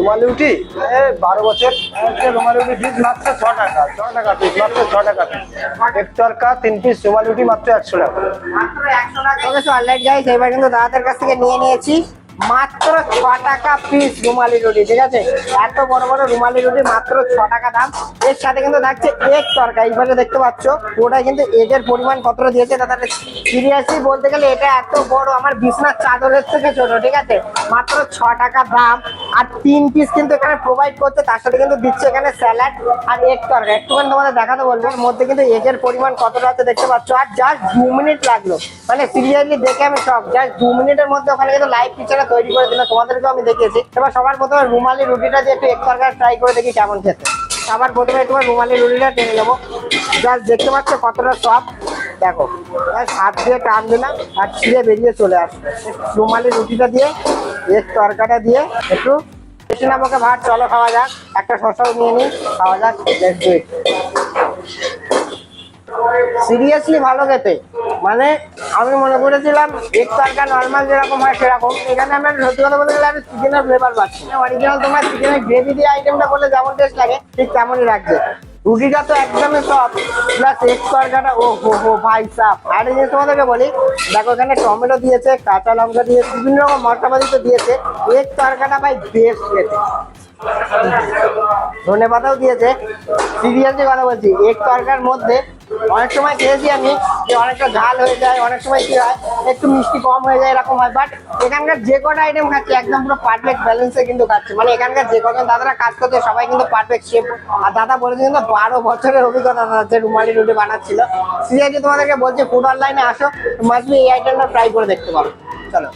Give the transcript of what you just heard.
রুমালি রুটি 12 বছর রুমালি রুটি পিস মাত্র 6 টাকা, 6 টাকা পিস, মাত্র 6 টাকা পিস। এক তরকা 3 পিস রুমালি রুটি মাত্র 100 টাকা, মাত্র 100 টাকা। ওকে অলরাইট গাইস, এবার কিন্তু দাদাদের কাছ থেকে নিয়ে নিয়েছি মাত্র 6 টাকা পিস রুমালি রুটি। ঠিক আছে, এত বড় বড় রুমালি রুটি মাত্র 6 টাকা দাম। এর সাথে কিন্তু থাকছে এক তরকা। এইভাবে দেখতে পাচ্ছ ওটা কিন্তু এগের পরিমাণ কতটা দিয়েছে দাদা। সিরিয়াসলি বলতে গেলে এটা এত বড়, আমার বিছনার চাদরের থেকে ছোট। ঠিক আছে, মাত্র 6 টাকা দাম। আর 3 পিস কিন্তু এখানে প্রোভাইড করছে, তার সাথে কিন্তু দিচ্ছে এখানে স্যালাড আর এক তরকা। একটুখানি তোমাদের দেখাতে বলবো এর মধ্যে কিন্তু এগের পরিমাণ কতটা আছে দেখতে পাচ্ছ। আর জাস্ট 2 মিনিট লাগলো, মানে সিরিয়াসলি দেখে আমি সব। জাস্ট 2 মিনিটের মধ্যে ওখানে কিন্তু লাইভ পিকচার তৈরি করে দিল, তোমাদেরকেও আমি দেখিয়েছি। এবার সবার প্রথমে রুমালি রুটিটা দিয়ে একটু এক তরকা ট্রাই করে দেখি কেমন খেতে। সবার প্রথমে একটু রুমালি রুটিটা টেনে নেবো। জাস্ট দেখতে পাচ্ছ কতটা সফট, দেখো হাত দিয়ে টান দিলাম আর ছিঁড়ে বেরিয়ে চলে আসবে। রুমালি রুটিটা দিয়ে এক তরকাটা দিয়ে একটু বেশি না আমাকে ভাত, চলো খাওয়া যাক। একটা শসাও নিয়ে নিই, খাওয়া যাক। সিরিয়াসলি ভালো খেতে, মানে আমি মনে করেছিলাম এক তরকা নর্মাল যেরকম হয় সেরকম। এখানে আমি সত্যি কথা বলতে গেলে আমি চিকেনের ফ্লেভার পাচ্ছি। অরিজিনাল তোমার চিকেনের গ্রেভি দিয়ে আইটেমটা করলে যেমন টেস্ট লাগে ঠিক তেমনই লাগছে। রুটিটা তো একদমই সফট, প্লাস এক তরকাটা ও হো ভাই সাপ। আর এই যে তোমাদেরকে বলি, দেখো এখানে টমেটো দিয়েছে, কাঁচা লঙ্কা দিয়েছে, বিভিন্ন রকম মশলাপাতি তো দিয়েছে। এক তরকাটা ভাই বেস্ট খেতে, ধনে পাতাও দিয়েছে। সিরিয়াসলি কথা বলছি, এক তরকার মধ্যে অনেক সময় খেয়েছি আমি যে অনেকটা ঝাল হয়ে যায়, অনেক সময় কি হয় একটু মিষ্টি কম হয়ে যায়, এরকম হয়। বাট এখানকার যে কটা আইটেম খাচ্ছে একদম পুরো পারফেক্ট ব্যালেন্সে কিন্তু খাচ্ছে। মানে এখানকার যে কজন দাদারা কাজ করছে সবাই কিন্তু পারফেক্ট শেফ। আর দাদা বলেছে কিন্তু 12 বছরের অভিজ্ঞতা আছে রুমালি রুটি বানাচ্ছিল। সিরিয়াসলি তোমাদেরকে বলছি ফুড অনলাইনে আসো, মাস্ট বি এই আইটেমটা ট্রাই করে দেখতে পারো। চলো।